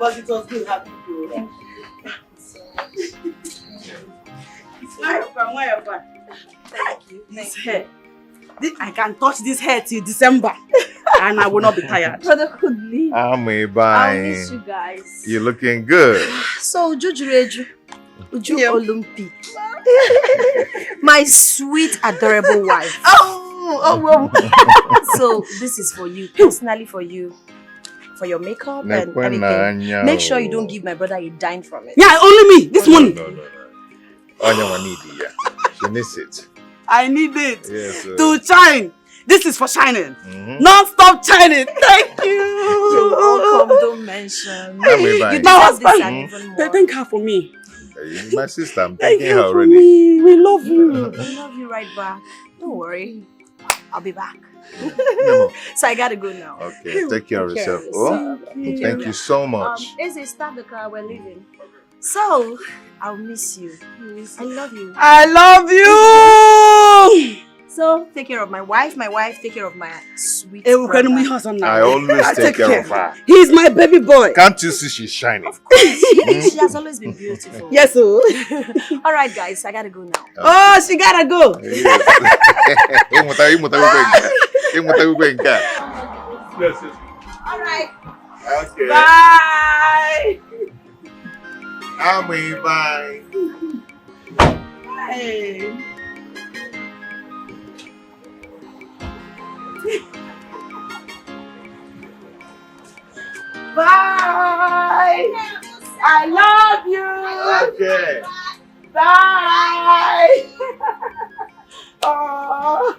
But it was good having you. Thank you. Thank you. This hair. I can touch this hair till December. And I will not be tired. Brotherhoodly. I'll miss you guys. You're looking good. So, Uju Olympi. My sweet, adorable wife. Oh. So, this is for you, personally for you. For your makeup and everything. Make sure you don't give my brother a dime from it. Yeah, only me. This money. No. Anya need it. She needs it. I need it. Yes, to shine. This is for shining. Non-stop shining. Thank you. You're welcome. Don't mention. You deserve this and even more. Thank her for me. My sister, I'm thanking her already. Me. We love you. We love you right back. Don't worry. I'll be back. No. So I gotta go now. Okay, take care of yourself. Thank you so much. Izzy, start the car. We're leaving. So, I'll miss you. I love you. I love you. So, take care of my wife. My wife, take care of my sweet I always take care of her. He's my baby boy. Can't you see she's shining? Of course. She has always been beautiful. Yes, sir. Alright, guys, I gotta go now. Oh, she gotta go. Yes. Alright. Okay. Bye. Bye. Hey. Bye. I love you. Okay. Bye. Oh.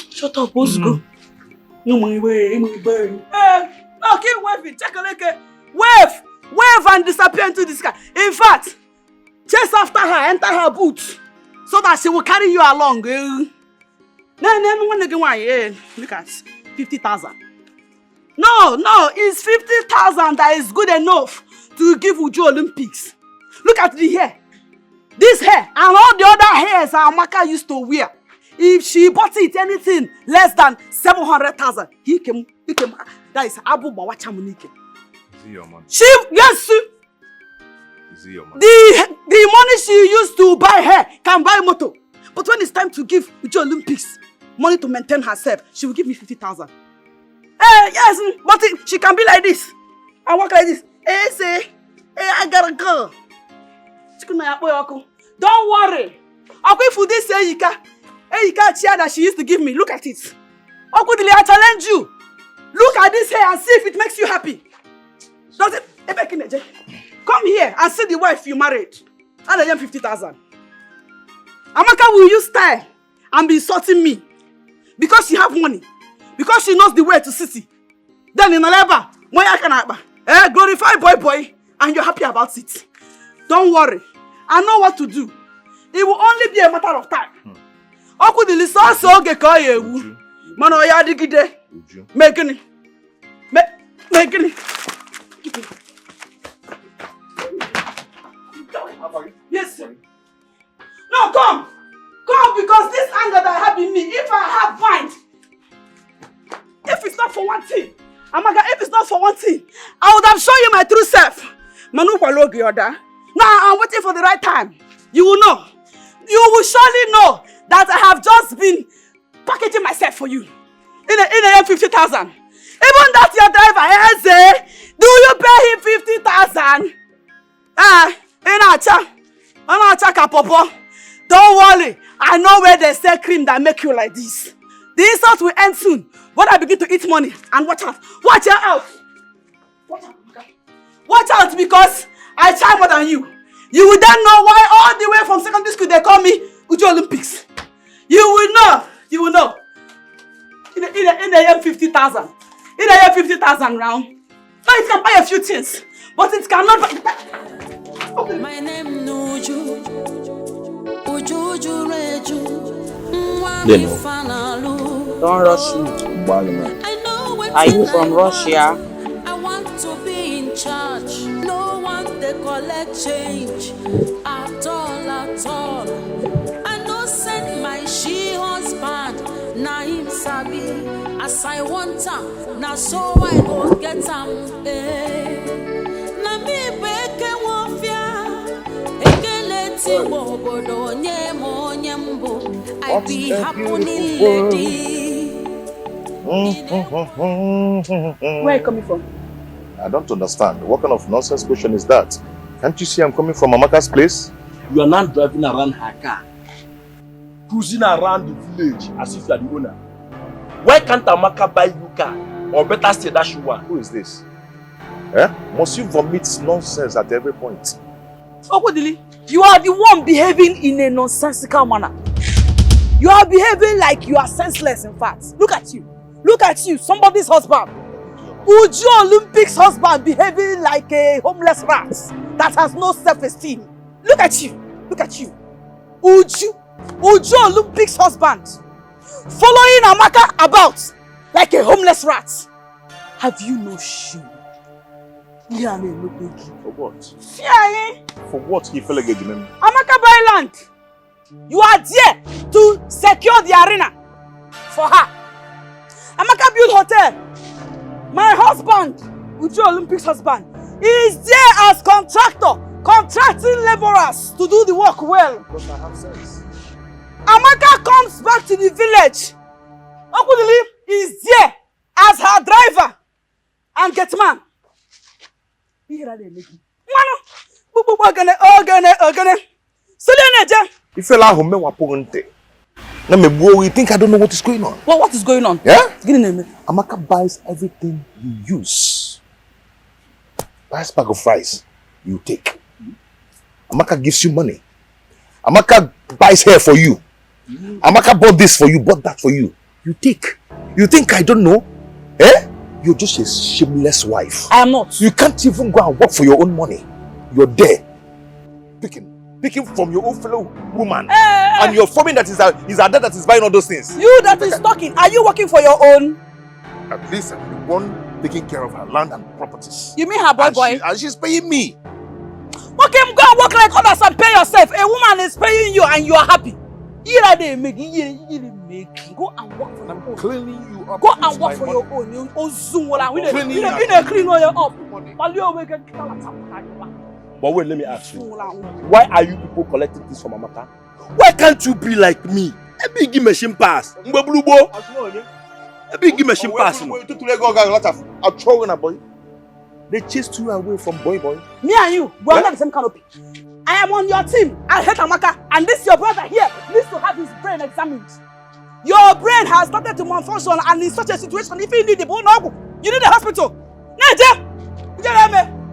Shut up, Bosco. No my way. No, keep waving. Chacha Eke. Wave and disappear into the sky. In fact, chase after her, enter her boot, so that she will carry you along. Look at 50,000. No, it's 50,000 that is good enough to give Uju Olympics. Look at the hair. This hair and all the other hairs Amaka used to wear. If she bought it anything less than 700,000, he came. That is Abu Bawachamunike. Is it your money? Yes. Is it your money? The money she used to buy hair can buy motor. But when it's time to give Uju Olympics money to maintain herself, she will give me 50,000. Yes, but she can be like this. I walk like this. Say, I gotta go. Don't worry. For this Eka chair that she used to give me, look at it. I challenge you. Look at this hair and see if it makes you happy. Does it? Come here and see the wife you married. And I am 50,000. Amaka will use style and be insulting me because she have money, because she knows the way to city. Then in Alaba, glorify boy, and you're happy about it. Don't worry, I know what to do. It will only be a matter of time. Yes, sir. No, come because this anger that I have in me, if I have mind, if it's not for one thing, Amaka, if it's not for one thing, I would have shown you my true self. Now I'm waiting for the right time. You will know. You will surely know that I have just been packaging myself for you. In a 50,000. Even that your driver, say, do you pay him 50,000? Don't worry. I know where they sell cream that make you like this. The insult will end soon. When I begin to eat money, and watch out. Watch out. Watch out because I try more than you. You will then know why all the way from secondary school they call me Uju Olympics. You will know. In the year 50,000. In the year 50,000 round. So it can buy a few things. But it cannot buy. Okay. My name Nuju. Uju Reju. Don't rush me. Are you from Russia? I want to be in charge. No one they collect change at all. I no send my she husband. Na him sabi as as I want them, now so I go get them. Na me beke wafia, Escalating bobodo nyemo nyembo. I be happy lady. Where are you coming from? I don't understand. What kind of nonsense question is that? Can't you see I'm coming from Amaka's place? You are not driving around her car, cruising around the village as if you are the owner. Why can't Amaka buy you a car? Or better still, that she want? Who is this? Eh? Must you vomit nonsense at every point? Okodili, you are the one behaving in a nonsensical manner. You are behaving like you are senseless, in fact. Look at you. Look at you, somebody's husband. Uju Olympics husband behaving like a homeless rat that has no self-esteem. Look at you. Look at you. Uju Olympics husband following Amaka about like a homeless rat. Have you no shame? For what? Yeah. For what he fell again? Amaka buy land. You are there to secure the arena for her. Amaka build hotel. My husband, Uju Olympics husband, is there as contractor, contracting laborers to do the work well. Because I have sense. Amaka comes back to the village. Okodili is there as her driver and gate man. You think I don't know what is going on? What is going on? Yeah? Amaka buys everything you use. Buys bag of rice, you take. Amaka gives you money. Amaka buys hair for you. Amaka bought this for you, bought that for you. You take. You think I don't know? Eh? You're just a shameless wife. I am not. You can't even go and work for your own money. You're there. Picking from your own fellow woman. And you're forming that is her dad that is buying all those things. You that is talking, are you working for your own? At least I'm the one taking care of her land and properties. You mean her boy? And she's paying me. Okay, go and work like others and pay yourself. A woman is paying you and you are happy. Go and work for your own. Cleaning you up. Go and work for your own. You clean up. But wait, let me ask you. Why are you people collecting this from Amaka? Why can't you be like me? A big machine pass. A big machine pass. They chased you away from boy. Me and you, we are not the same canopy. I am on your team. I hate Amaka. And this your brother here needs to have his brain examined. Your brain has started to malfunction, and in such a situation, if you need the bone, you need the hospital.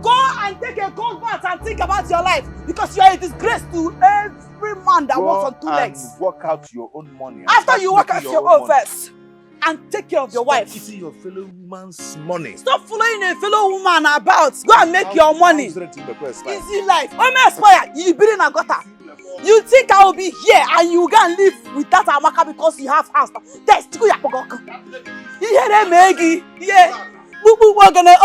Go and take a cold bath and think about your life, because you are a disgrace to every man that walks on two legs. Work out your own money. After you work out your own first, and take care of your wife. Stop eating your fellow woman's money. Stop following a fellow woman about. Go and make your money. Easy life. You building a gutter. You think I will be here and you go and live with that Amaka because you have house. That's too yapogok. You hear them, Maggie? Yeah. Ogene.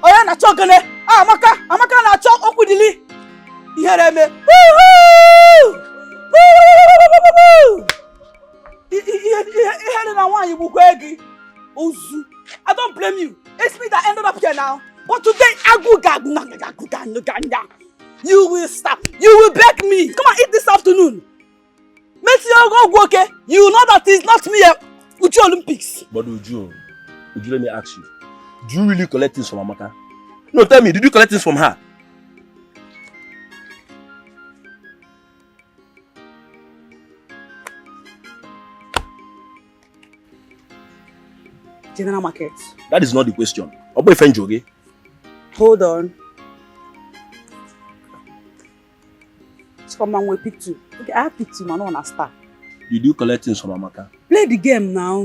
Oya na chogene. Amaka na chog okudili. You hear them? Woo! I don't blame you. It's me that ended up here now. But today, you will stop. You will beg me. Come and eat this afternoon. Make sure you go, okay? You know that it's not me, Uju Olympics. But Uju, let me ask you. Do you really collect things from Amaka? No, tell me, did you collect things from her? General market. That is not the question. Okay? Hold on. Someone will pick two. Okay, I have picked two, I don't understand. Did you collect things from Amaka? Play the game now.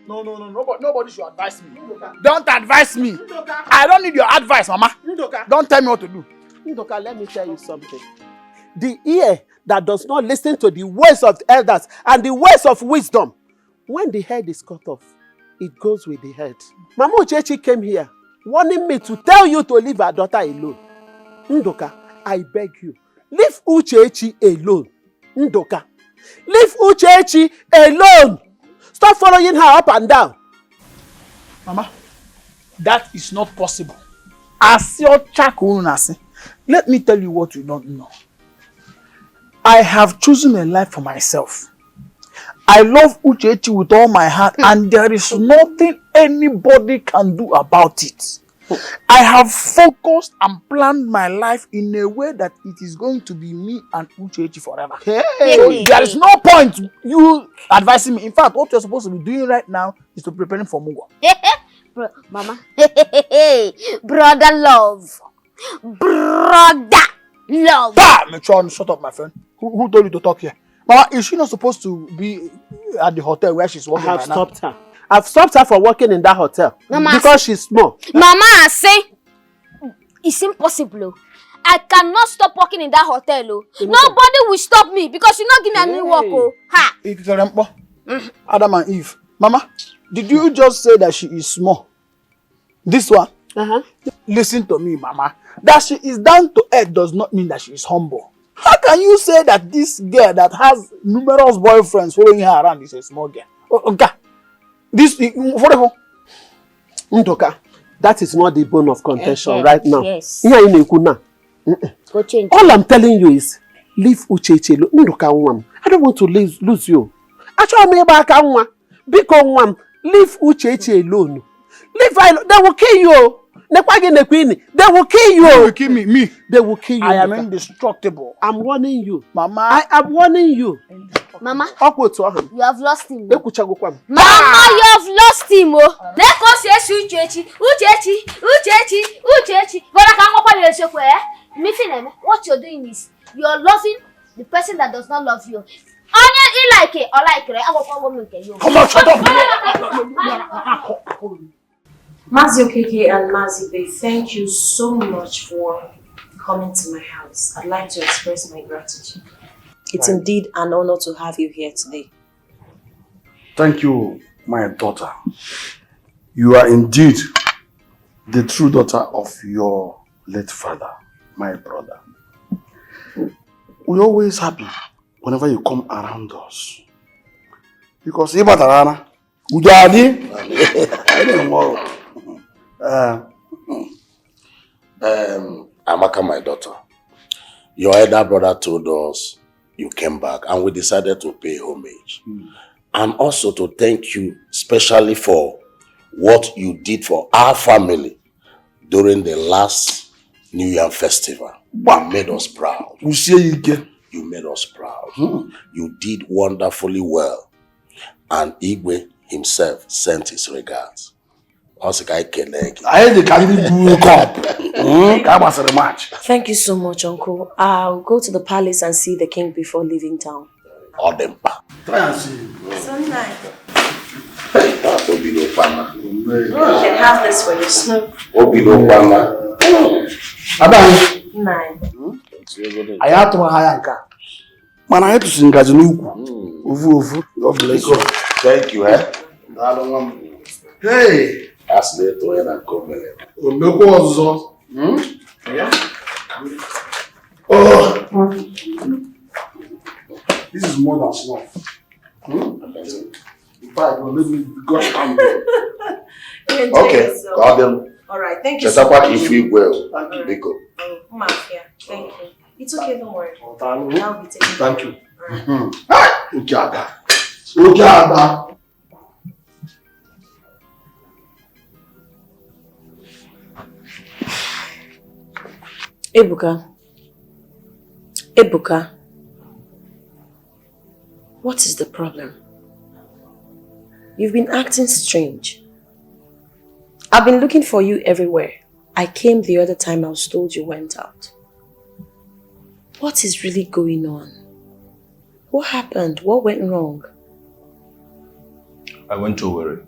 No. Nobody should advise me. Don't advise me. I don't need your advice, Mama. Don't tell me what to do. Ndoka, let me tell you something. The ear that does not listen to the words of the elders and the words of wisdom, when the head is cut off, it goes with the head. Mama Uchechi came here warning me to tell you to leave her daughter alone. Ndoka, I beg you, leave Uchechi alone. Ndoka, Leave Uchechi alone. Stop following her up and down. Mama, that is not possible. As your chakunasi, let me tell you what you don't know. I have chosen a life for myself. I love Uchechi with all my heart, and there is nothing anybody can do about it. I have focused and planned my life in a way that it is going to be me and Uchechi forever. Hey. So there is no point you advising me. In fact, what you're supposed to be doing right now is to preparing for Mugo. Mama, brother love. Brother love. Metron, shut up, my friend. Who told you to talk here? Mama, is she not supposed to be at the hotel where she's working? I have stopped her. I've stopped her from working in that hotel. Mama, because she's small. Mama, I say it's impossible. I cannot stop working in that hotel. Nobody will stop me because you not give me any work. Ha! Adam and Eve. Mama, did you just say that she is small? This one? Listen to me, Mama. That she is down to earth does not mean that she is humble. How can you say that this girl that has numerous boyfriends following her around is a small girl? Okay. This, Ndoka, that is not the bone of contention right now. Yes. Go change. All I'm telling you is, leave Uchechi alone. Ndoka, I don't want to lose you. Actually, leave Uchechi alone. Leave her alone. They will kill you. They will kill you. They will kill me. Me. They will kill you. I am indestructible. I'm warning you. Mama. I am warning you. Mama, You have lost him. have Mama, you have lost him. Let us say Uchechi. But I can't what you're doing is you're loving the person that does not love you. Onion, you like it or like it. I will Come on, shut up. Mazi Eke and Mazi Bay, thank you so much for coming to my house. I'd like to express my gratitude. It's indeed an honor to have you here today. Thank you, my daughter. You are indeed the true daughter of your late father, my brother. We're always happy whenever you come around us. Because Ibatarana, Ujadi, Amaka, my daughter, your elder brother told us you came back and we decided to pay homage. And also to thank you specially for what you did for our family during the last New Year festival. You made us proud. You made us proud. You did wonderfully well. And Igwe himself sent his regards. Thank you so much, Uncle. I'll go to the palace and see the king before leaving town. Try and see. So nice. You can have this for your snow. 9. I have to Hayanka. Man, I have to sing Gazanuku. God bless you. Thank you, eh? Hey! That's the way I come. Oh! This is more than snuff. In fact, it will make me God angry. Okay, got them. Alright, thank you Just so much. if you will. Thank you. Thank you. It's okay, don't worry. I'll be taking Thank you. Right. Ebuka, what is the problem? You've been acting strange. I've been looking for you everywhere. I came the other time I was told you went out. What is really going on? What happened? What went wrong? I went to Owerri.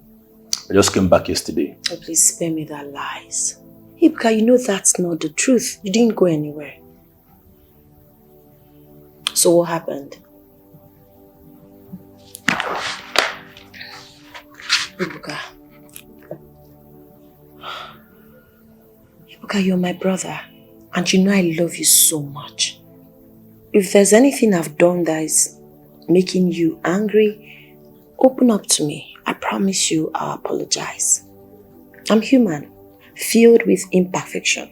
I just came back yesterday. Oh, please spare me that lies. Ebuka, you know that's not the truth. You didn't go anywhere. So what happened? Ebuka. Ebuka, you're my brother. And you know I love you so much. If there's anything I've done that is making you angry, open up to me. I promise you I'll apologize. I'm human, filled with imperfection.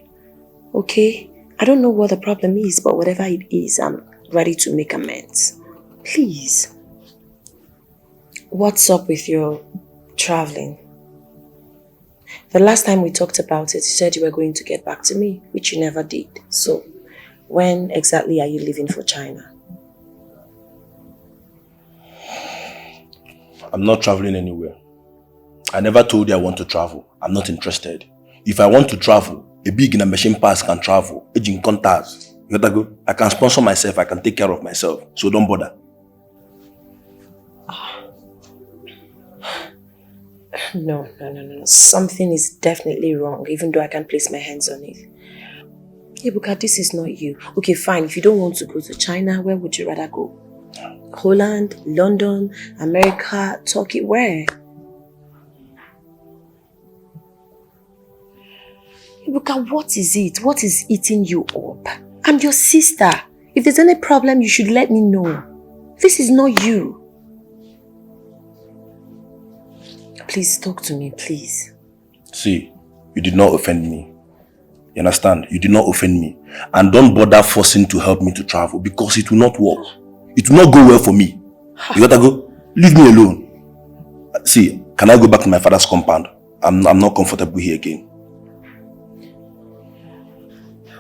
Okay? I don't know what the problem is, but whatever it is, I'm ready to make amends. Please. What's up with your traveling? The last time we talked about it, you said you were going to get back to me, which you never did. So, when exactly are you leaving for China? I'm not traveling anywhere. I never told you I want to travel. I'm not interested. If I want to travel, a big in a machine pass can travel. Aging contacts. You gotta go. I can sponsor myself. I can take care of myself. So don't bother. No. Something is definitely wrong, even though I can't place my hands on it. Ebuka, this is not you. Okay, fine. If you don't want to go to China, where would you rather go? Holland, London, America, Turkey, where? Ebuka, what is it? What is eating you up? I'm your sister. If there's any problem, you should let me know. This is not you. Please talk to me, please. See, you did not offend me. You understand? You did not offend me. And don't bother forcing to help me to travel because it will not work. It will not go well for me. You gotta go. Leave me alone. See, can I go back to my father's compound? I'm not comfortable here again.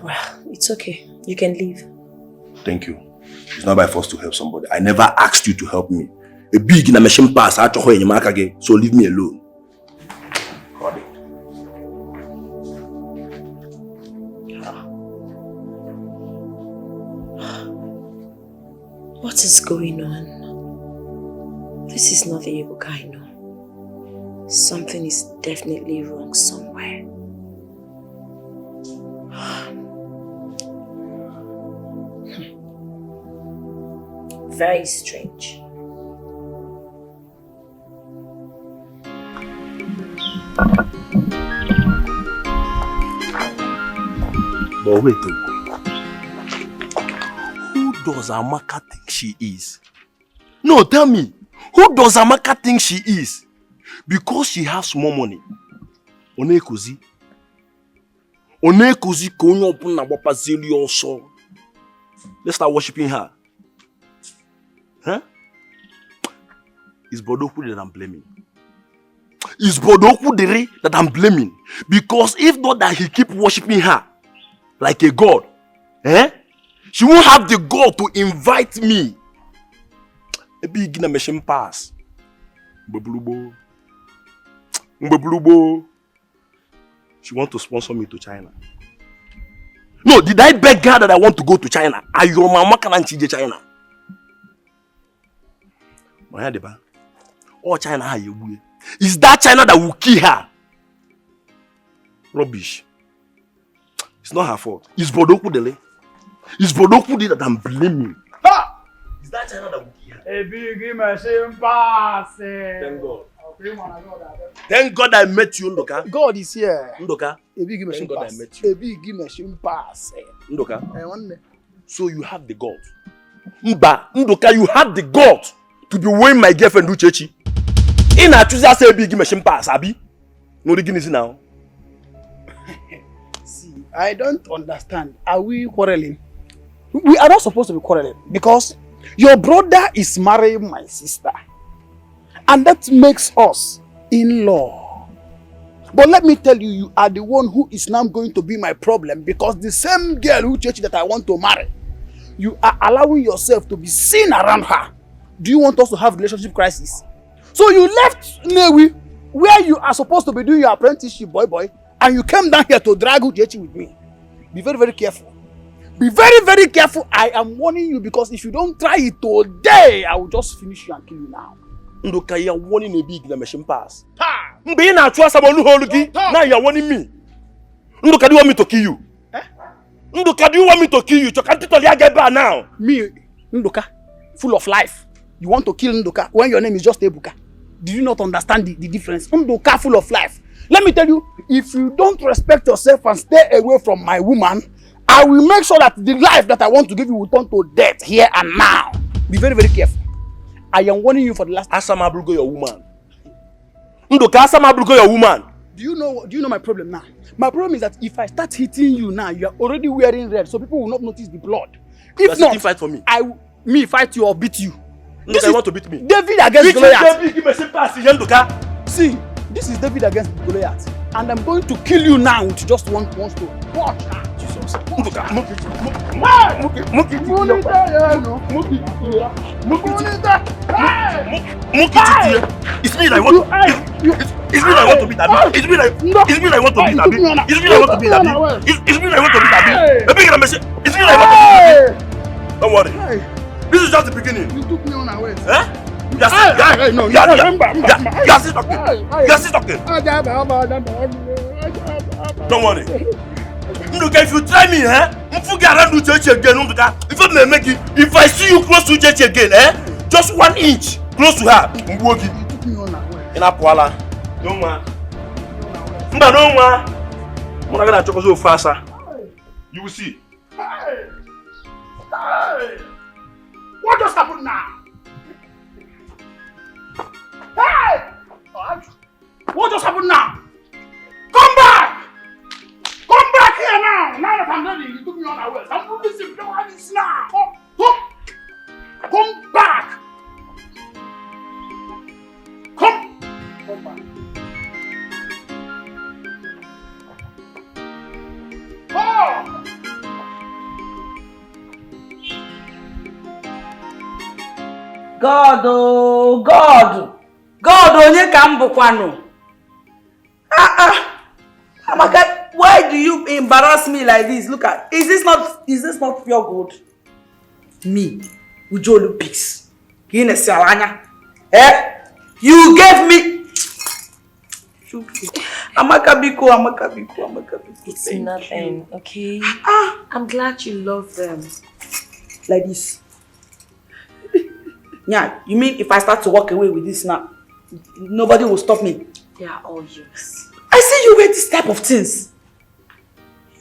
Well, it's okay. You can leave. Thank you. It's not by force to help somebody. I never asked you to help me. A big in a machine pass, I told you again. So leave me alone. What is going on? This is not the Ebuka I know. Something is definitely wrong somewhere. Very strange. But wait, who does Amaka think she is? No, tell me, who does Amaka think she is? Because she has more money. Onekuzi konyo opuna wapazeli also. Let's start worshipping her. Huh? It's Bodoku that I'm blaming. It's Bodoku that I'm blaming. Because if not that he keep worshipping her like a god, she won't have the god to invite me. A big in a machine pass. She want to sponsor me to China. No, did I beg her that I want to go to China? Are your mama can't see China? Oh, China, is that China that will kill her? Rubbish. It's not her fault. It's Bodoku Dele. It's Bodoku Dele that I'm blaming. Ha! Is that China that will kill her? A big machine pass. Thank God. Thank God I met you, Ndoka. God is here. Ndoka. A big machine God pass. I met you. A big machine pass. Ndoka. So you have the God. Ndoka, you have the God to be weighing my girlfriend Uchechi. In a choose say big machine pass, Abi. No the now. See, I don't understand. Are we quarreling? We are not supposed to be quarreling because your brother is marrying my sister. And that makes us in-law. But let me tell you, you are the one who is now going to be my problem because the same girl who church that I want to marry, you are allowing yourself to be seen around her. Do you want us to have relationship crisis? So you left Newi, where you are supposed to be doing your apprenticeship, boy, and you came down here to drag Uchechi with me. Be very, very careful. Be very, very careful. I am warning you because if you don't try it today, I will just finish you and kill you now. Ndoka, you are warning a big in a machine pass. Being a trust about now you are warning me. Ndoka, do you want me to kill you? Ndoka, do you want me to kill you? You can't tell you get back now. Me, Ndoka, full of life. You want to kill Ndoka when your name is just Ebuka. Did you not understand the difference? Ndoka full of life. Let me tell you, if you don't respect yourself and stay away from my woman, I will make sure that the life that I want to give you will turn to death here and now. Be very, very careful. I am warning you for the last time. Asama Brugo, your woman. Ndoka, Asama Brugo, your woman. Do you know my problem now? My problem is that if I start hitting you now, you are already wearing red, so people will not notice the blood. If not, fight for me. Me fight you or beat you. This is want to beat me. David against Goliath. David, give me some pass, Ndoka. See, this is David against Goliath, and I'm going to kill you now with just one stone. Watch now. Jesus. Ndoka, it's me that I want to beat Abi. It's me that I want to beat Abi. It's me that I want to beat Abi. It's me that I want to beat Abi. It's me that I want to beat Abi. Don't worry. This is just the beginning. You took me unawares. Eh? You're still talking. Don't worry. Ndoka, if you try me, if I see you close to Chacha again, just 1 inch close to her, You took me unawares. in Apuala. No man. No man. I'm not gonna talk so fast. You will see. Hey! What just happened now? Hey! What just happened now? Come back! Come back here now! Now that I'm ready, you took me unawares. I'm going to see this now. Come back! Come back. Oh! God, oh God, onye ka m bụkwanụ. Amaka, why do you embarrass me like this? Look at, is this not pure gold? Me, Ujolu pigs. You gave me. Amaka biko. It's nothing, okay? I'm glad you love them. Like this. Yeah, you mean if I start to walk away with this now, nobody will stop me? They are all yours. I see you wear this type of things.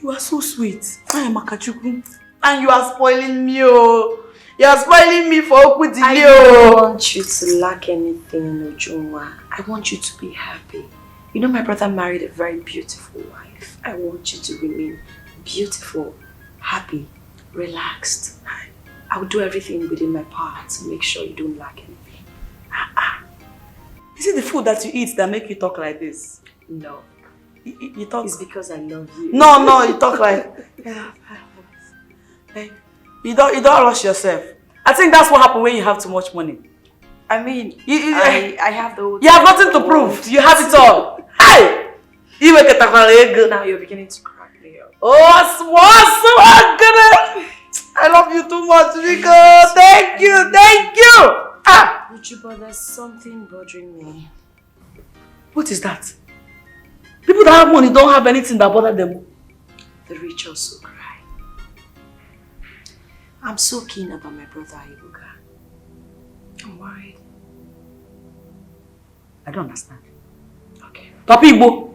You are so sweet. I am Akachukwu. And you are spoiling me, oh. You are spoiling me for Okudili, I don't want you to lack anything, Ujunwa. I want you to be happy. You know my brother married a very beautiful wife. I want you to remain beautiful, happy, relaxed. I will do everything within my power to make sure you don't lack anything. Is it the food that you eat that make you talk like this? No. You talk... It's because I love you. No, you talk like... You don't rush yourself. I think that's what happens when you have too much money. I mean, I have the... You have nothing to prove. You have it all. Hey! Now you're beginning to crack me up. I love you too much, Rico. Thank you. Uchi, but there's something bothering me. What is that? People that have money don't have anything that bother them. The rich also cry. I'm so keen about my brother Ibuka. I'm worried. I don't understand. Okay. Papa Igbo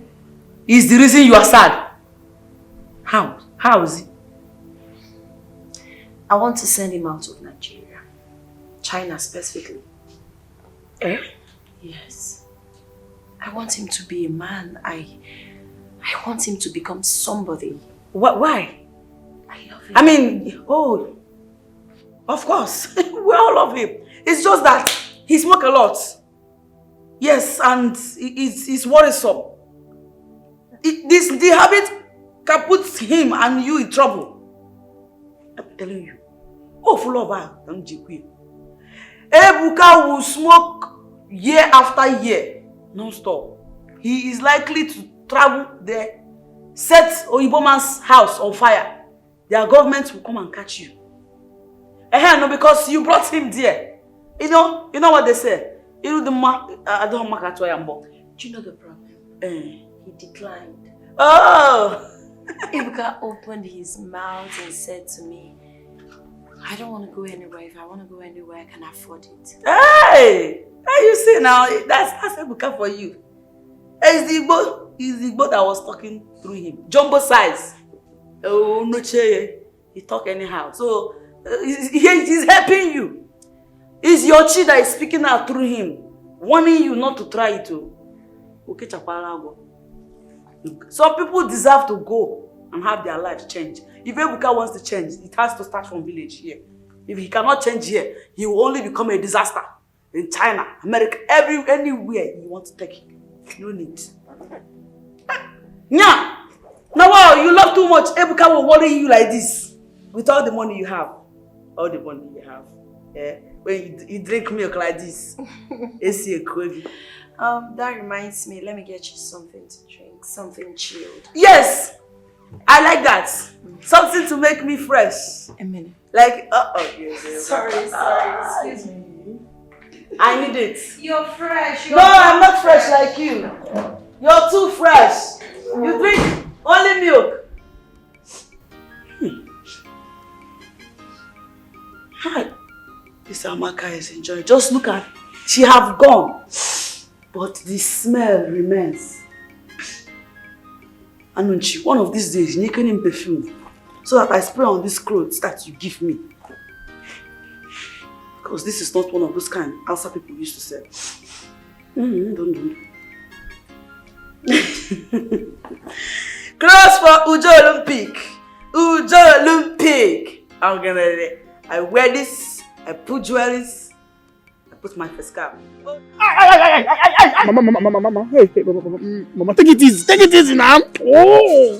is the reason you are sad. How? How is it? I want to send him out of Nigeria. China specifically. Eh? Yes. I want him to be a man. I want him to become somebody. Why? I love him. I mean, of course. We all love him. It's just that he smokes a lot. Yes, and it's worrisome. The habit can put him and you in trouble. I'm telling you. Full of her. Ebuka will smoke year after year, non-stop. He is likely to travel there, set Oyibo man's house on fire. Their government will come and catch you. No, because you brought him there. You know what they say? Do you know the problem? He declined. Oh! Ibuka opened his mouth and said to me, I don't want to go anywhere. If I want to go anywhere, I can afford it. Hey! You see now, that's Ibuka for you. It's the Igbo that was talking through him. Jumbo size. Oh, no chair. He talk anyhow. So, he's helping you. It's your chi that is speaking out through him, warning you not to try it. Okay, some people deserve to go and have their lives change. If Ebuka wants to change, it has to start from village here. If he cannot change here, he will only become a disaster in China, America, anywhere you want to take him. You need. Nya! Now wow, you love too much. Ebuka will worry you like this. With all the money you have. All the money you have. Yeah? When you drink milk like this. That reminds me, let me get you something to drink. Something chilled. Yes! I like that. Something to make me fresh. A minute. Like, yes. Sorry, excuse me. I need it. You're fresh. No, I'm not fresh like you. You're too fresh. You drink only milk. Hi. This Amaka is enjoying. Just look at, she have gone. But the smell remains. Anunchi, one of these days, you can perfume. So that I spray on these clothes that you give me. Because this is not one of those kind Alsa people used to say. Don't do. Cross for Ujo Olympic. Ujo Olympic. I wear this, I put jewelries, I put my face cap. Mama, hey, Mama, take it easy now. Oh,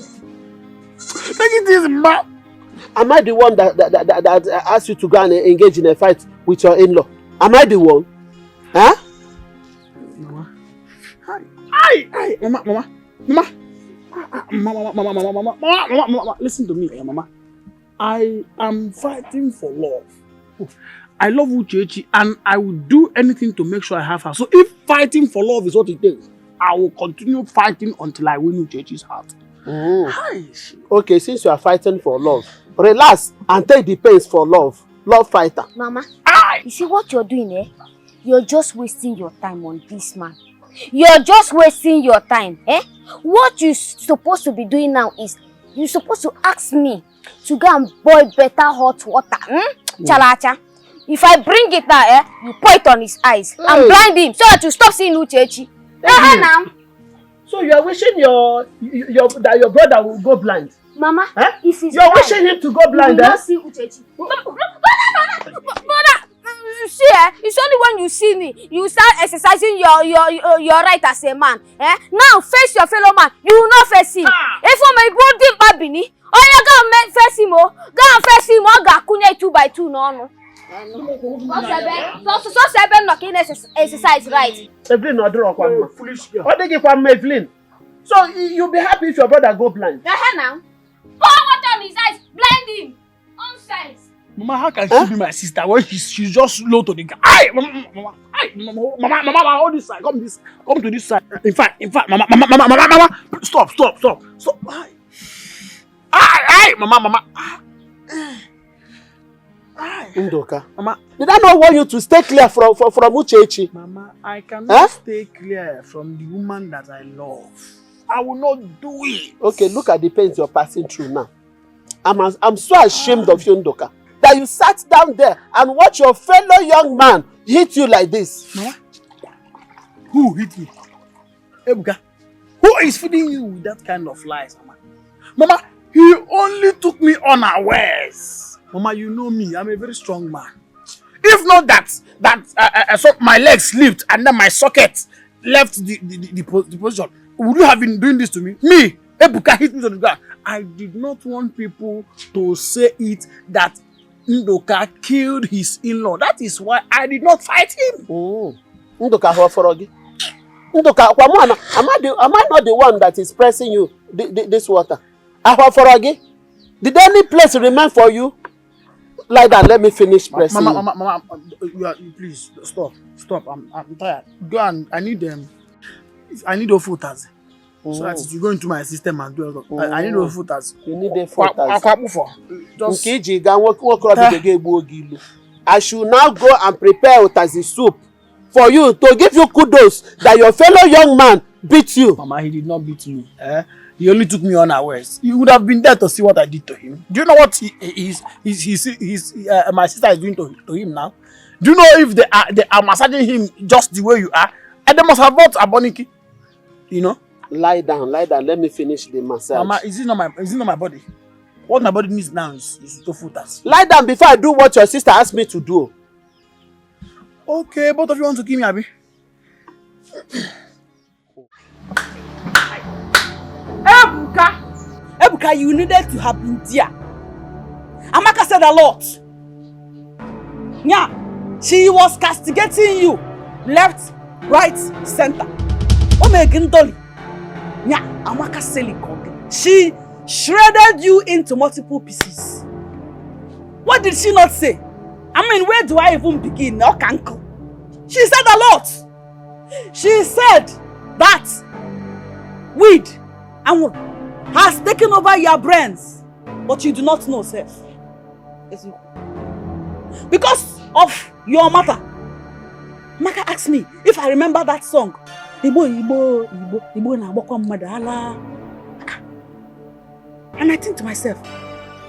take it easy, ma. Am I the one that asked you to go and engage in a fight with your in-law? Am I the one? Huh? Mama, hi, Mama, listen to me, Mama. I am fighting for love. I love Uchechi and I will do anything to make sure I have her. So if fighting for love is what it takes, I will continue fighting until I win Uchechi's heart. Okay, since you are fighting for love, relax and take the pains for love. Love fighter. Mama, you see what you're doing, eh? You're just wasting your time on this man. You're just wasting your time, eh? What you're supposed to be doing now is, you're supposed to ask me to go and boil better hot water. Chalacha. If I bring it now, you pour it on his eyes and blind him so that you stop seeing Uchechi. Now. So you are wishing that your brother will go blind? Mama, if he's you're wishing him to go blind, you will not see Uchechi. Brother, see, it's only when you see me, you start exercising your right as a man. Now face your fellow man, you will not face him. If I'm a body babini, oh, you go and face him, go and face him, or go 2 by 2, no. So seven knocking exercise, right? Evelyn, no draw one. Foolish girl. What they give one Evelyn? So you'll be happy if your brother go blind. Now. Pour water on his eyes, blind him. Nonsense. Mama, how can she be my sister when she's just low to the guy? Aye, Mama, all this side, come to this side. In fact, Mama, stop. Aye, Mama. Ndoka, Mama, did I not want you to stay clear from Uchechi? Mama, I cannot stay clear from the woman that I love. I will not do it. Okay, look at the pains you're passing through now. I'm so ashamed of you, Ndoka, that you sat down there and watch your fellow young man hit you like this. Mama, who hit me? Ebuka, who is feeding you with that kind of lies, Mama? Mama, he only took me unawares. Mama, you know me, I'm a very strong man. If not that so my legs slipped and then my socket left the position, would you have been doing this to me? Me, Ebuka hit me to the ground. I did not want people to say it that Ndoka killed his in-law. That is why I did not fight him. Ndoka, Ndoka, am I not the one that is pressing you this water? Did any place remain for you? Like that, let me finish pressing. Mama, you please stop. I'm tired. Go and I need those photos. So that you go into my system and do it. I need those photos. You need the photos. I should now go and prepare utazi soup for you to give you kudos that your fellow young man beat you. Mama, he did not beat me. He only took me unawares. You would have been there to see what I did to him. Do you know what my sister is doing to him now? Do you know if they are massaging him just the way you are? And they must have bought a boniki. You know? Lie down. Let me finish the massage. Mama, is it not my body? What my body needs now is tofu task. Lie down before I do what your sister asked me to do. Okay, both of you want to give me Abby? Ebuka, you needed to have been there. Amaka said a lot. Yeah, she was castigating you. Left, right, center. Omegindoli. Yeah, Amaka Selikog. She shredded you into multiple pieces. What did she not say? I mean, where do I even begin? Okonkwo. She said a lot. She said that weed has taken over your brains, but you do not know, self. Because of your matter. Maka asked me if I remember that song. And I think to myself,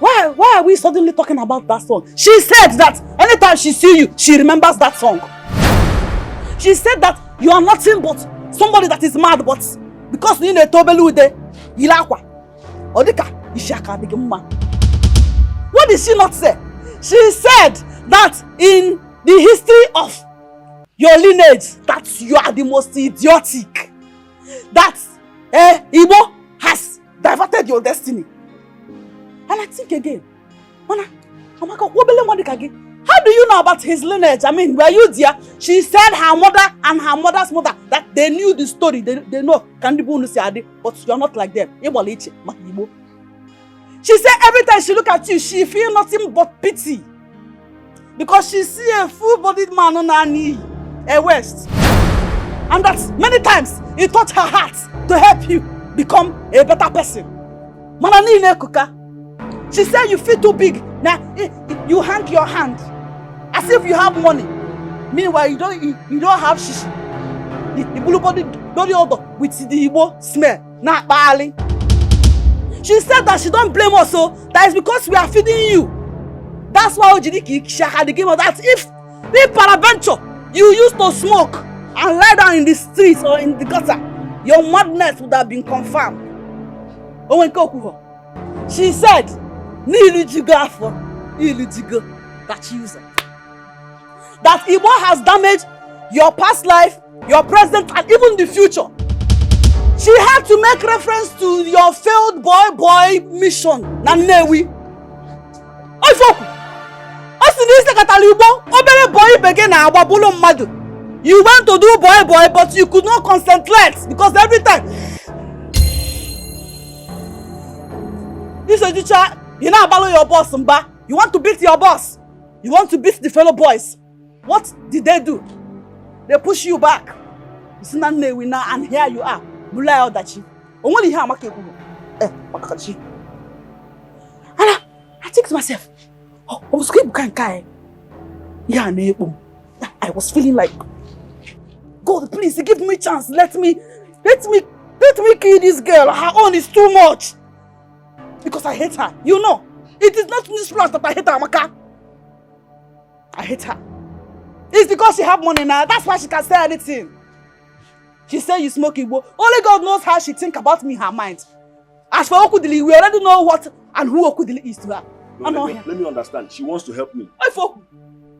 why are we suddenly talking about that song? She said that anytime she sees you, she remembers that song. She said that you are nothing but somebody that is mad, but because you know Tobelude, Ilakwa, Odika, Ishaka, what did she not say? She said that in the history of your lineage, that you are the most idiotic. That Igbo has diverted your destiny. And I think again, how do you know about his lineage? I mean, were you there? She said her mother and her mother's mother, that they knew the story. They know, but you are not like them. She said every time she look at you, she feel nothing but pity. Because she see a full-bodied man on her knee, a West. And that many times, it touched her heart to help you become a better person. She said you feel too big. Now, you hang your hand as if you have money. Meanwhile, you don't have shish. The blue body odor with the Igbo smell. Nah, bali. She said that she don't blame us, so that is because we are feeding you. That's why Ojidiki Shaka the game of that. If peradventure you used to smoke and lie down in the streets or in the gutter, your madness would have been confirmed. She said, that user. That Igbo has damaged your past life, your present, and even the future. She had to make reference to your failed boy mission. Nanewi. You went to do boy, but you could not concentrate because every time this is teacher, you now follow your boss, Mba. You want to beat your boss. You want to beat the fellow boys. What did they do? They push you back. And here you are. And I think to myself, I was feeling like, God, please give me a chance. Let me kill this girl. Her own is too much. Because I hate her. You know, it is not this flash that I hate her, Amaka. I hate her. It's because she have money now. That's why she can say anything. She said you smoke Igbo. Only God knows how she think about me in her mind. As for Okudili, we already know what and who Okudili is to her. No, let me understand. She wants to help me.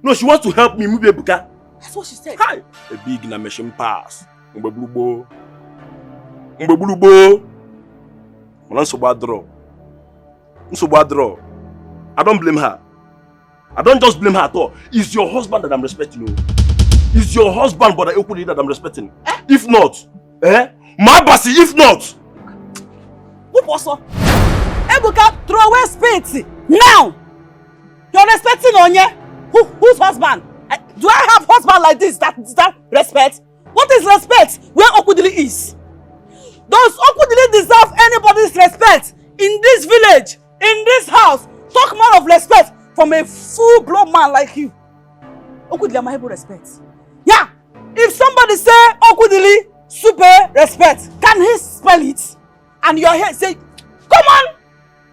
No, she wants to help me. That's what she said. Hi. A big na machine pass. Mbebulubo. I don't blame her. I don't just blame her at all. It's your husband that I'm respecting. It's your husband, but Okudili that I'm respecting. If not, my bossy, if not. Who also? Ebuka, throw away spades. Now! You're respecting Onye? Whose husband? Do I have husband like this that respect? What is respect where Okudili is? Does Okudili deserve anybody's respect in this village, in this house? Talk more of respect from a full-blown man like you. Okudili Amahebu respect. Yeah, if somebody say Okudili super respect, can he spell it? And your head say, come on,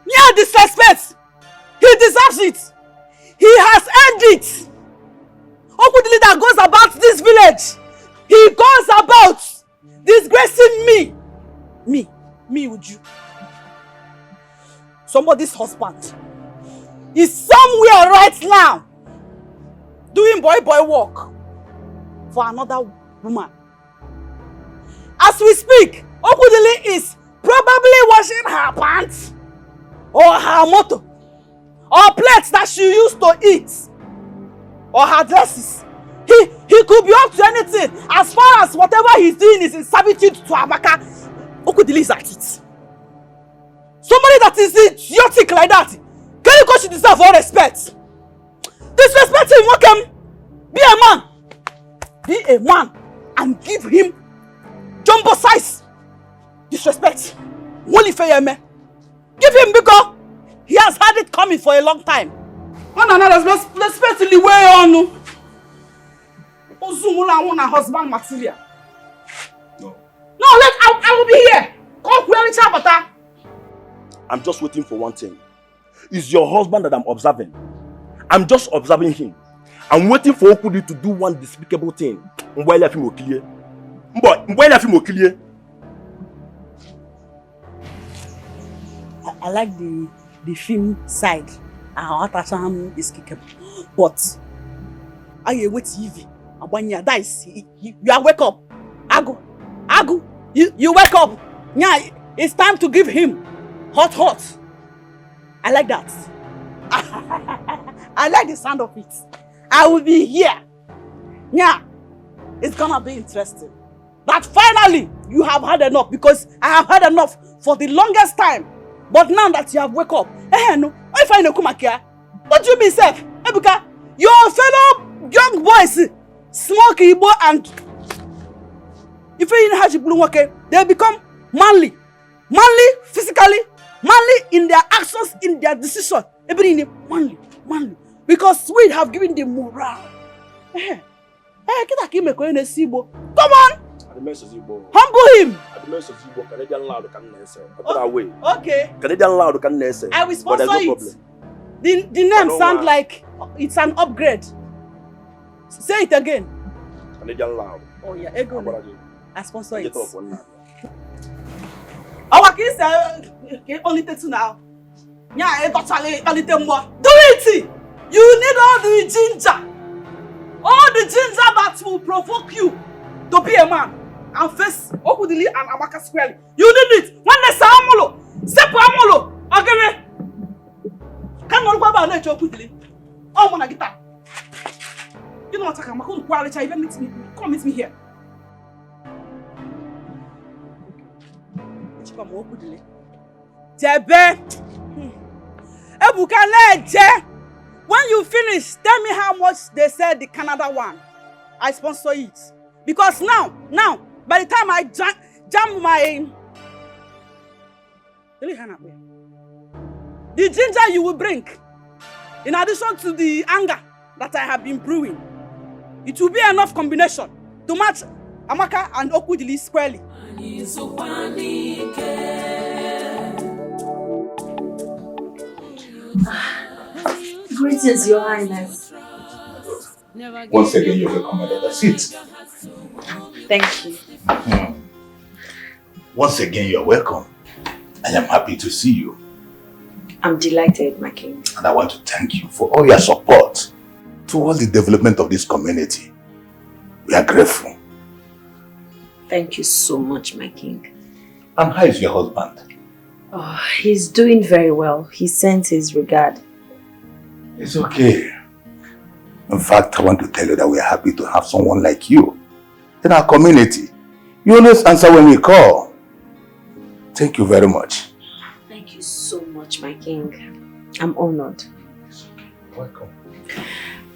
yeah, disrespect. He deserves it. He has earned it. Okudili that goes about this village. He goes about disgracing me. Me, would you? Somebody's husband is somewhere right now doing boy work for another woman. As we speak, Okudili is probably washing her pants or her motor or plates that she used to eat or her dresses. He could be up to anything as far as whatever he's doing is in servitude to Amaka. Okudili is at it. Somebody that is idiotic like that, can you go she deserve all respect? Disrespect him, Wakem. Be a man. Be a man and give him jumbo size disrespect. Give him because he has had it coming for a long time. Respect the way on. Ozumula husband material. No, I will be here. I'm just waiting for one thing. It's your husband that I'm observing. I'm just observing him. I'm waiting for Okudi to do one despicable thing. I like the film side. Is kickable. But I wait TV. You are wake up. Agu. You wake up. Yeah, it's time to give him hot. I like that. I like the sound of it. I will be here. Yeah, it's gonna be interesting. That finally you have had enough, because I have had enough for the longest time. But now that you have wake up, no, if I know Kumakia, what do you mean, sir? Ebuka, your fellow young boys, smoke Igbo, and if you in Haji Blue, okay, they become manly physically, manly in their actions, in their decision. Everything manly. Because we have given them morale. Come on! Humble him! Okay. I will sponsor it. The name sounds like it's an upgrade. Say it again. Oh yeah, ego. I sponsor it. Our kids only take two now. Yeah, only take more. Do it! You need all the ginger. All the ginger that will provoke you to be a man and face Okudili and Amaka squarely. You need it. When they say Amolo, Sepu Amolo, okay? Can not go about nature Okudili. Oh, my guitar. You know what I'm going to quality. Even meet me. Come meet me here. Okudili. Jebe. Ebuka. When you finish, tell me how much they said the Canada one. I sponsor it. Because now, by the time I jam my... The ginger you will bring, in addition to the anger that I have been brewing, it will be enough combination to match Amaka and Okudili squarely. Greetings, Your Highness. Once again, you're welcome at the seat. Thank you. Once again, you're welcome. I am happy to see you. I'm delighted, my king. And I want to thank you for all your support towards the development of this community. We are grateful. Thank you so much, my king. And how is your husband? Oh, he's doing very well. He sends his regard. It's okay. In fact, I want to tell you that we are happy to have someone like you in our community. You always answer when we call. Thank you very much. Thank you so much, my king. I'm honored. Welcome.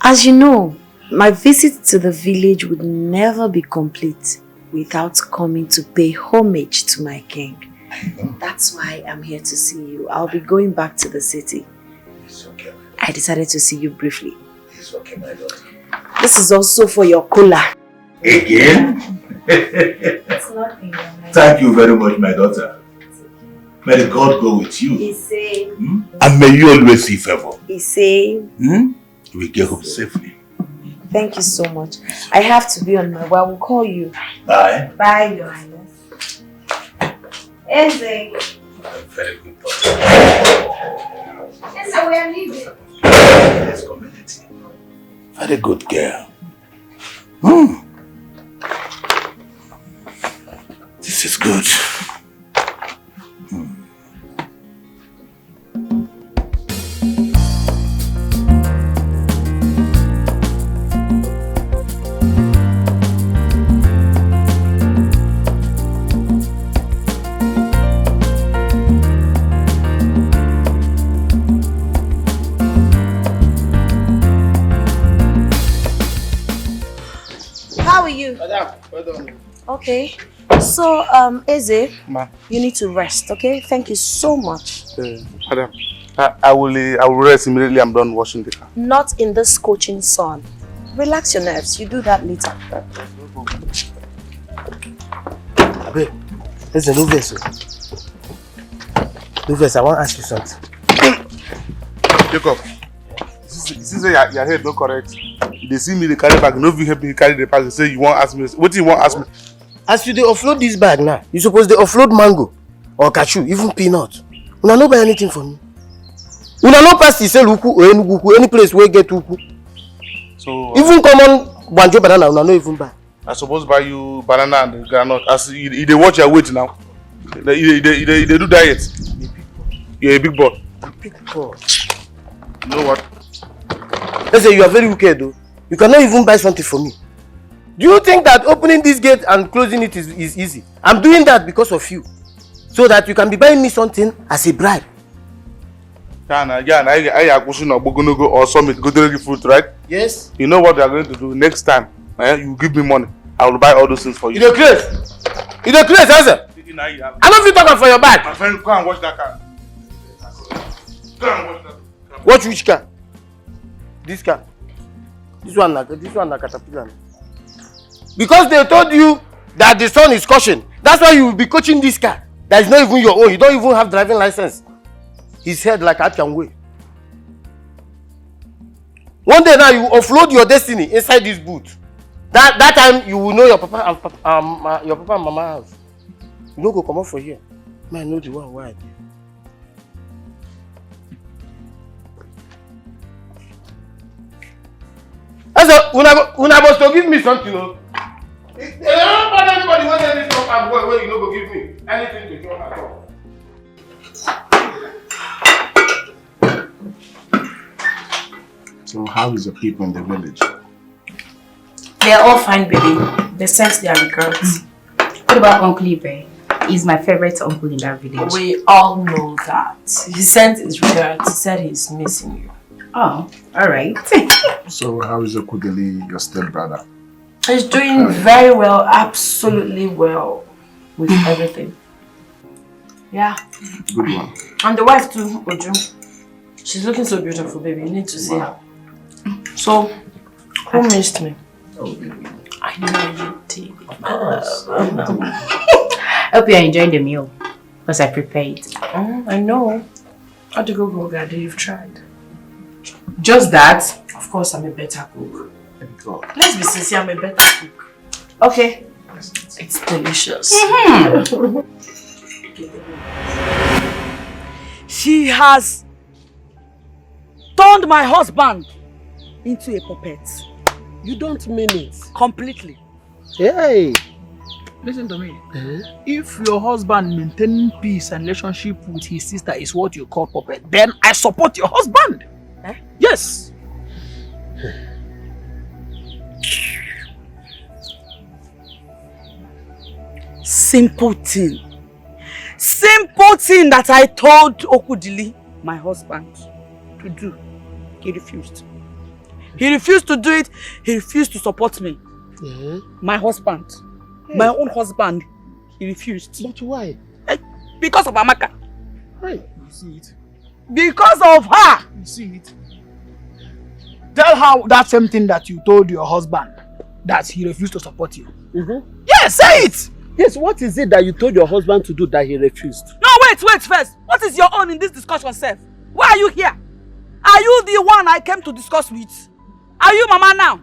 As you know, my visit to the village would never be complete without coming to pay homage to my king. That's why I'm here to see you. I'll be going back to the city. It's okay. I decided to see you briefly. It's okay, my daughter. This is also for your cooler. Again? It's nothing. Thank you very much, my daughter. May the God go with you. He said. And may you always see favor. He said. We get home safely. Thank you so much. I have to be on my way. I will call you. Bye. Bye, Your Highness. Eze. Very good boy. Yes, we are leaving. Yes, community. Very good girl. This is good. How are you? Madam, well done. Okay. So, Eze, Ma. you need to rest, okay? Thank you so much. Madam, I will rest immediately. I'm done washing the car. Not in this scorching sun. Relax your nerves. You do that later. Babe, listen, no verse. No verse, I want to ask you something. Jacob, since your head not correct, they see me, they carry bag. No, you help me carry the bag. They say you won't ask me. What do you want to ask me? As you dey offload this bag now, you suppose dey offload mango or cashew, even peanut. Una no buy anything for me. Una no pass the sell uku or any place where get uku. So Even common banjo banana, una no even buy. I suppose buy you banana and granite. As you dey watch your weight now. You do diet. You're a big boy. Big boy. You know what? Let's say you are very wicked though. You cannot even buy something for me. Do you think that opening this gate and closing it is easy? I'm doing that because of you. So that you can be buying me something as a bribe. I pushing or summit, go to the fruit, right? Yes. You know what they are going to do next time? You give me money. I will buy all those things for you. You dey craze? You dey craze, answer? I don't feel talking for your bag. My friend, go and watch that car. Go and watch that car. Watch which car? This car. This one na caterpillar. Because they told you that the sun is caution. That's why you will be coaching this car. That is not even your own. You don't even have driving license. His head like I can wait. One day now you offload your destiny inside this boot. That time you will know your papa and mama house. You no go come out for here. Man, know the one why. So, una must to give me something, no? If they don't find anybody when they this up where you no go give me anything to drop at all. So how is the people in the village? They are all fine, baby. They sent their regards. What about Uncle Ibe? He's my favorite uncle in that village. We all know that. He sent his regards. He said he's missing you. Oh, alright. So how is Okudeli, your stepbrother? He's doing very well, absolutely well with everything. Yeah. Good one. And the wife too, Oju. She's looking so beautiful, baby. You need to see her. So, who missed me? Oh, baby. I know you did. I hope you're enjoying the meal. Because I prepared. I know. How to go, Daddy? You've tried. Just that? Of course, I'm a better cook. God. Let's be sincere, I'm a better cook. Okay. It's delicious. She has turned my husband into a puppet. You don't mean it. Completely. Hey. Listen to me. If your husband maintaining peace and relationship with his sister is what you call puppet, then I support your husband. Yes. Simple thing that I told Okudili, my husband, to do. He refused. He refused to do it. He refused to support me. My husband. My own husband. He refused. But why? Because of Amaka. Hey, you see it. Because of her. You see it. Tell her that same thing that you told your husband, that he refused to support you. Yes, say it! Yes, what is it that you told your husband to do that he refused? No, wait first. What is your own in this discussion, Seth? Why are you here? Are you the one I came to discuss with? Are you Mama now?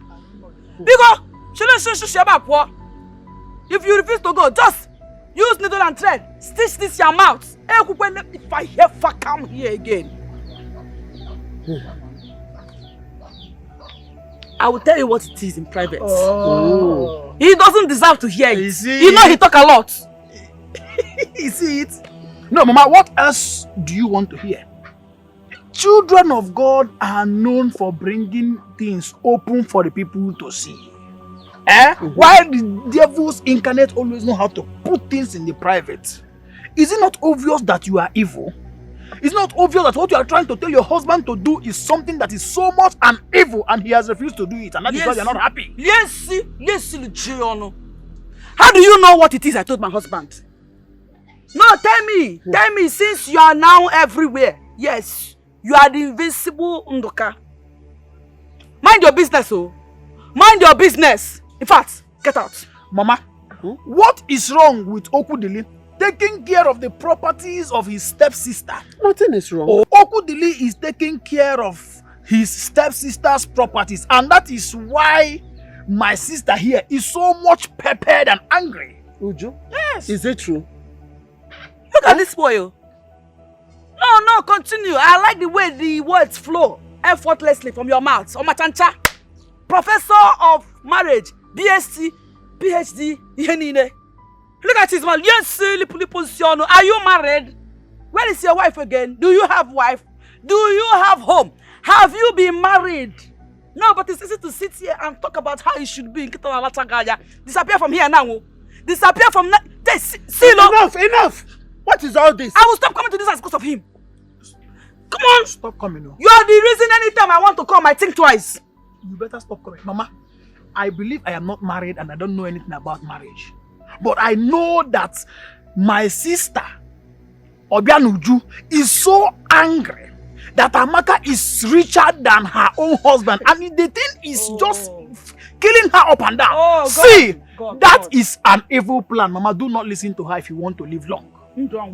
Because if you refuse to go, just use needle and thread. Stitch this your mouth. If I ever come here again, I will tell you what it is in private. Oh. He doesn't deserve to hear it. You know he talk a lot. You see it? No, Mama, what else do you want to hear? Children of God are known for bringing things open for the people to see. Why the devil's incarnate always know how to put things in the private? Is it not obvious that you are evil? Is it not obvious that what you are trying to tell your husband to do is something that is so much an evil and he has refused to do it, and that is why you are not happy? Yes, Luciano. How do you know what it is I told my husband? No, tell me, since you are now everywhere. Yes, you are the invincible Ndoka. Mind your business, oh. Mind your business. In fact, get out. Mama, what is wrong with Okudili taking care of the properties of his stepsister? Nothing is wrong. Okudili is taking care of his stepsister's properties, and that is why my sister here is so much peppered and angry. Uju? Yes. Is it true? Look at this boy. No, continue. I like the way the words flow effortlessly from your mouth. Omachancha, professor of marriage, BSc, PhD, Yenine. Look at his mouth. Yes, are you married? Where is your wife again? Do you have wife? Do you have home? Have you been married? No, but it's easy to sit here and talk about how it should be. Disappear from here now. Disappear from now. Enough! What is all this? I will stop coming to this house because of him. Come on! Stop coming. No. You are the reason anytime I want to come, I think twice. You better stop coming. Mama, I believe I am not married and I don't know anything about marriage. But I know that my sister, Obianuju, is so angry that Amaka is richer than her own husband. And the thing is just killing her up and down. That is an evil plan. Mama, do not listen to her if you want to live long.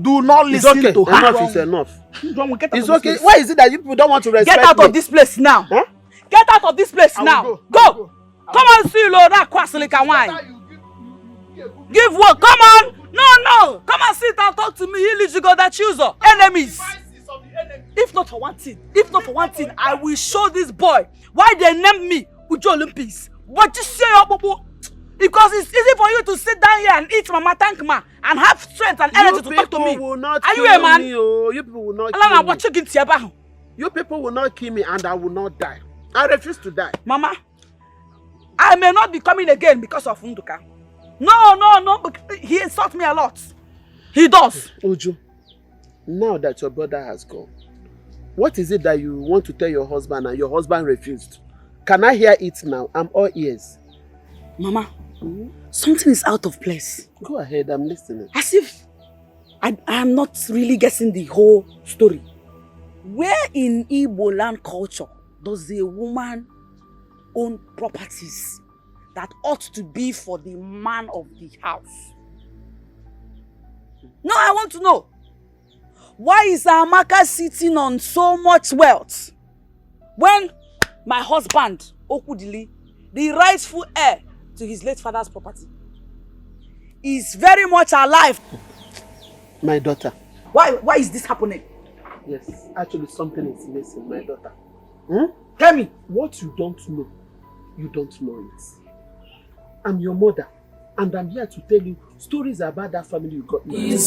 Do not listen to her. Enough is enough. It's okay. Why is it that you people don't want to respect me? Get out of this place now. Huh? Get out of this place now. Go. Come on, see that kwasilika wine. Give work. Come on. No. Come and sit and talk to me. You got that chooser. Enemies. If not for one thing, I will show this boy why they named me Ujo Olympics. What you say, because it's easy for you to sit down here and eat Mama Tankma and have strength and energy to talk to me. Are you a man? You people will not kill me. You people will not kill me and I will not die. I refuse to die. Mama, I may not be coming again because of Nduka. No. He insults me a lot. He does. Uju, now that your brother has gone, what is it that you want to tell your husband and your husband refused? Can I hear it now? I'm all ears. Mama, something is out of place. Go ahead, I'm listening. As if I am not really guessing the whole story. Where in Igbo land culture does a woman own properties that ought to be for the man of the house? No, I want to know. Why is Amaka sitting on so much wealth when my husband, Okudili, the rightful heir to his late father's property, is very much alive? My daughter. Why is this happening? Yes, actually something is missing, my daughter. Tell me. What you don't know, you don't know it. I'm your mother, and I'm here to tell you stories about that family you got married.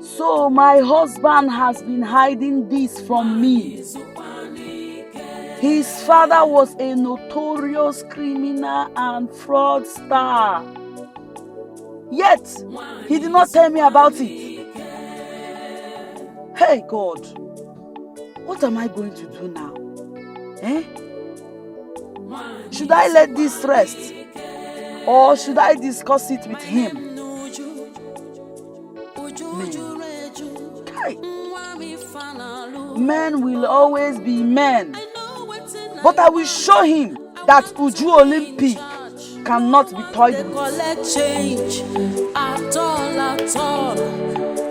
So my husband has been hiding this from me. His father was a notorious criminal and fraudster. Yet, he did not tell me about it. Hey God, what am I going to do now? Should I let this rest? Or should I discuss it with him? Men will always be men. But I will show him that Uju Olympic cannot be toyed with. Collect change at all.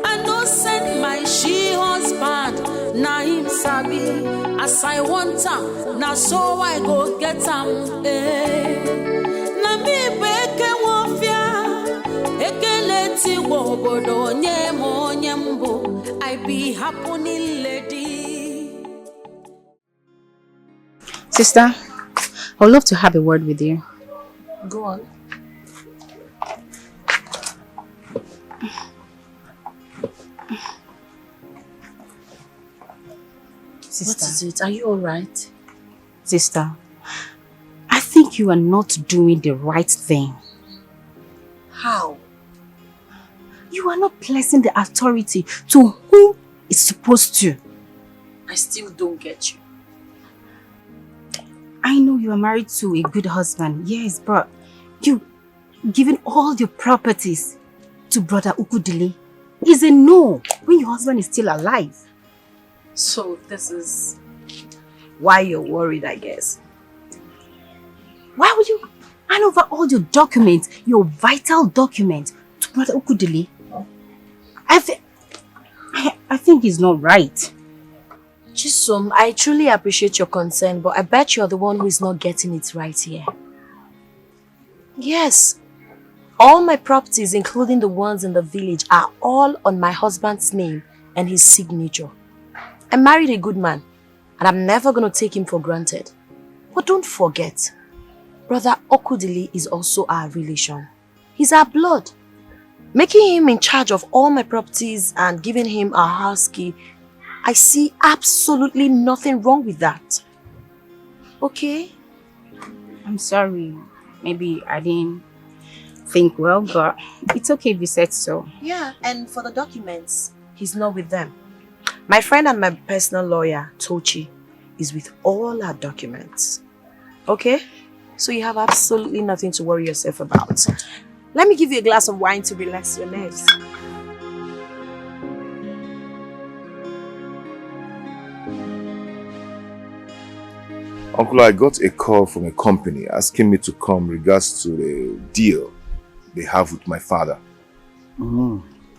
I no send my she husband, na him sabi. As I want am, now so I go get am. Na me beke wofia, ekeleti wobodo nyemo nyembo. I be happy lady. Sister, I would love to have a word with you. Go on. Sister. What is it? Are you alright? Sister, I think you are not doing the right thing. How? You are not placing the authority to whom it's supposed to. I still don't get you. I know you are married to a good husband, yes, but you giving all your properties to brother Ukudili is a no when your husband is still alive. So this is why you're worried, I guess. Why would you hand over all your documents, your vital documents, to brother Ukudili? I think it's not right. Chisom, I truly appreciate your concern, but I bet you're the one who is not getting it right here. Yes, all my properties, including the ones in the village, are all on my husband's name and his signature. I married a good man, and I'm never going to take him for granted. But don't forget, brother Okudili is also our relation. He's our blood. Making him in charge of all my properties and giving him our house key, I see absolutely nothing wrong with that. Okay? I'm sorry. Maybe I didn't think well, but it's okay if you said so. Yeah, and for the documents, he's not with them. My friend and my personal lawyer, Tochi, is with all our documents. Okay? So you have absolutely nothing to worry yourself about. Let me give you a glass of wine to relax your nerves. Uncle, I got a call from a company asking me to come regards to the deal they have with my father.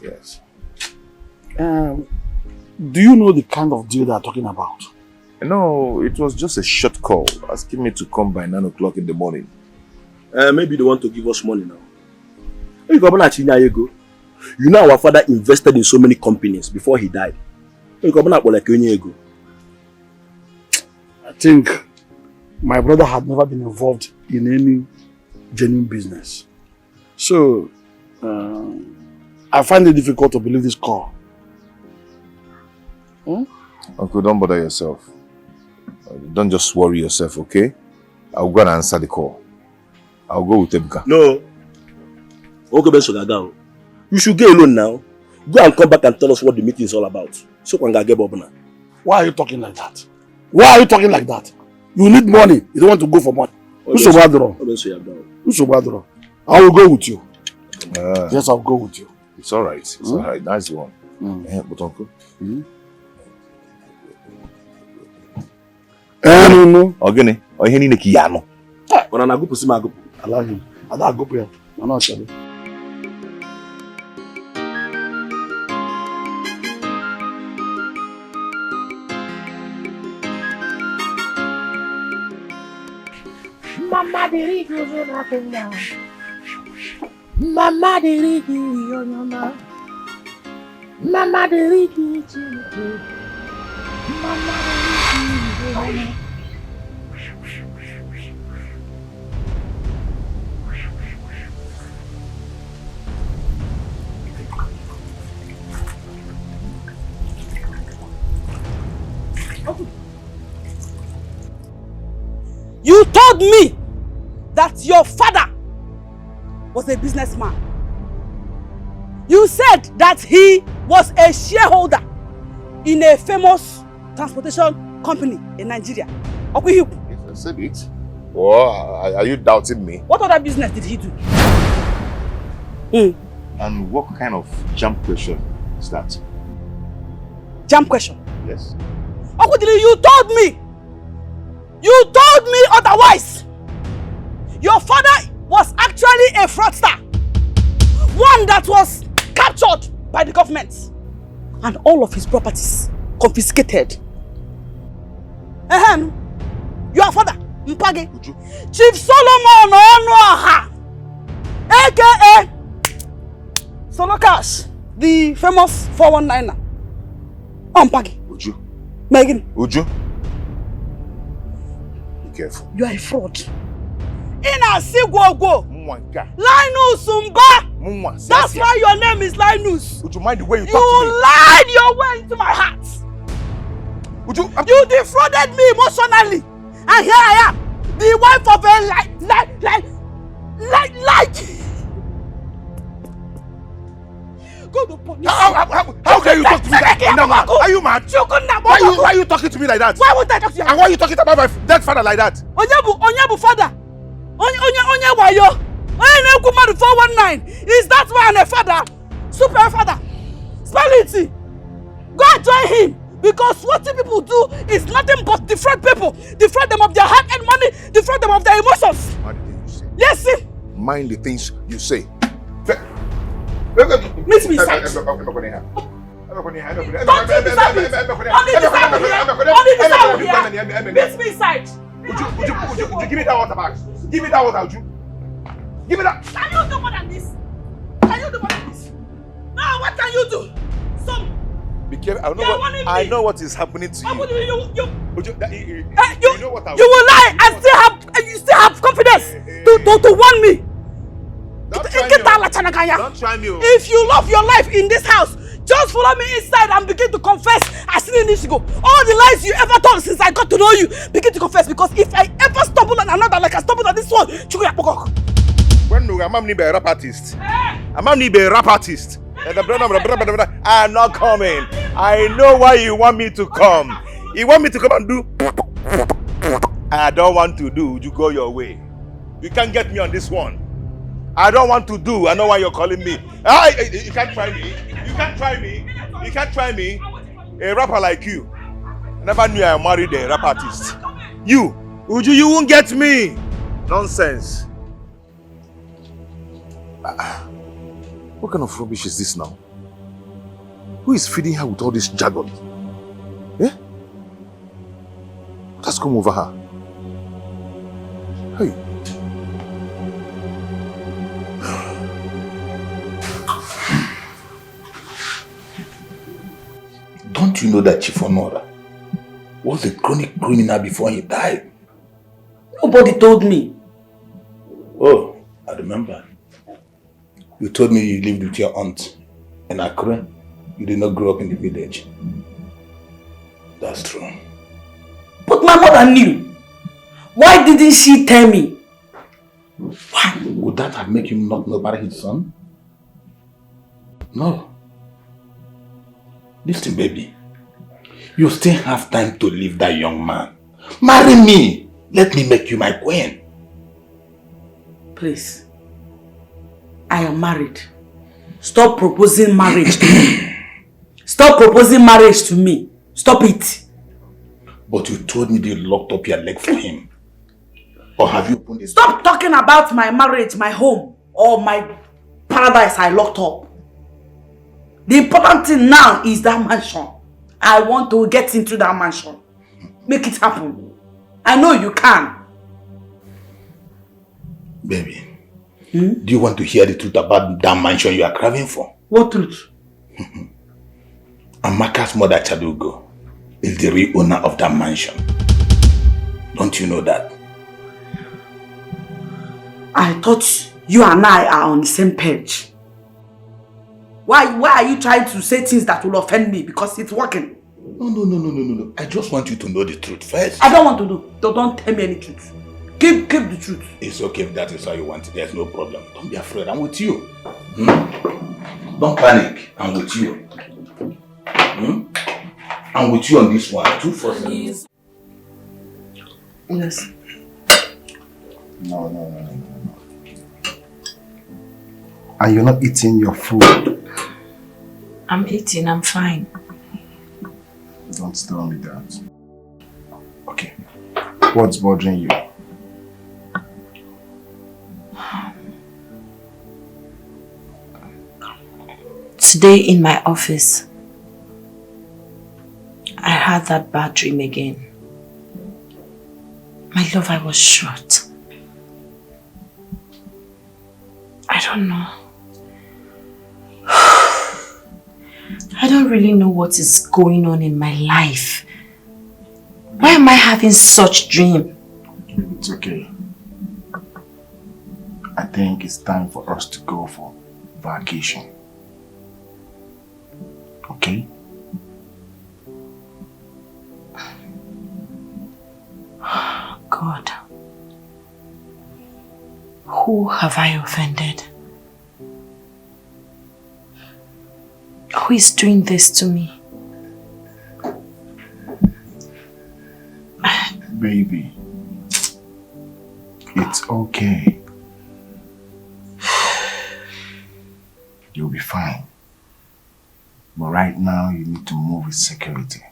Yes. Do you know the kind of deal they are talking about? No, it was just a short call asking me to come by 9 o'clock in the morning. Maybe they want to give us money now. You know our father invested in so many companies before he died. I think my brother had never been involved in any genuine business. So, I find it difficult to believe this call. Uncle, don't bother yourself. Don't just worry yourself, okay? I'll go and answer the call. I'll go with Ebuka. No. You should get alone now. Go and come back and tell us what the meeting is all about. So why are you talking like that? Why are you talking like that? You need money. You don't want to go for money. I will go with you. Yes, I'll go with you. It's alright. It's alright. Nice one. But uncle. No. Ogene. Oheni neki yano. Allow him. I'll go here. I'm not sure. Mama diri gozo na kenya. Mama diri yonyona. Mama diri chimuke. Mama diri. You told me that your father was a businessman. You said that he was a shareholder in a famous transportation company in Nigeria. Yes, I said it. Well, are you doubting me? What other business did he do? And what kind of jump question is that? Jump question? Yes. Okudili, you told me! You told me otherwise! Your father was actually a fraudster. One that was captured by the government. And all of his properties confiscated. Your father, Mpage. Chief Solomon Onoha, aka Solo Cash, the famous 419er. Mpage. Uju. Megan. Uju. Be careful. You are a fraud. Ina Sigwogo. Linus Umba. That's why your name is Linus. Would you mind the way you talk to me? You lied your way into my heart. You defrauded me emotionally. And here I am, the wife of a lie. Go to police. How can you talk to me like that? Are you mad? Why are you talking to me like that? Why would I talk to you? And why are you talking about my dead father like that? Onyebu father. Onye wayo. Onye nekumadu 419. Is that man a father? Super father. Spell it. Go and join him. Because what people do is nothing but defraud people. Defraud them of their hard-earned money. Defraud them of their emotions. Mind the things you say. Yes, sir. Mind the things you say. Meet me inside. Meet me inside. Would you give me that water back? Give me that water, would you? Give me that. Can you do more than this? Can you do more than this? Now, what can you do? Be careful. I know what is happening to you. You know what you will lie and still have confidence to warn me. Don't try me. If you love your life in this house, just follow me inside and begin to confess. I still need to go. All the lies you ever told since I got to know you, begin to confess. Because if I ever stumble on another like I stumbled on this one, when I'm not a rap artist. I'm not a rap artist. I'm not coming. I know why you want me to come. You want me to come and do. I don't want to do. You go your way. You can't get me on this one. I don't want to do. I know why you're calling me. You can't try me. You can't try me. You can't try me. A rapper like you. Never knew I married a rap artist. You, Uju, you won't get me. Nonsense. What kind of rubbish is this now? Who is feeding her with all this jargon? Eh? What has come over her? Hey. Don't you know that Chief Honora was a chronic criminal before he died? Nobody told me. Oh, I remember. You told me you lived with your aunt in Accra. You did not grow up in the village. That's true. But my mother knew. Why didn't she tell me? Why? Would that have made him not know about his son? No. Listen, baby. You still have time to leave that young man. Marry me. Let me make you my queen. Please. I am married. Stop proposing marriage to me. Stop proposing marriage to me. Stop it. But you told me you locked up your leg for him. Or have you opened it? Stop talking about my marriage, my home, or my paradise I locked up. The important thing now is that mansion. I want to get into that mansion. Make it happen. I know you can. Baby. Do you want to hear the truth about that mansion you are craving for? What truth? Amaka's mother, Chadugo, is the real owner of that mansion. Don't you know that? I thought you and I are on the same page. Why are you trying to say things that will offend me? Because it's working. No. I just want you to know the truth first. I don't want to know. Don't tell me any truth. Keep the truth. It's okay if that is how you want it. There's no problem. Don't be afraid. I'm with you. Don't panic. I'm with you. I'm with you on this one. 247. Yes. No. And you're not eating your food. I'm eating. I'm fine. Don't tell me that. Okay. What's bothering you? Today in my office, I had that bad dream again. My love, I was shot. I don't know. I don't really know what is going on in my life. Why am I having such dream? It's okay. I think it's time for us to go for vacation. Okay? God. Who have I offended? Who is doing this to me? Baby, it's okay. You'll be fine. But right now, you need to move with security.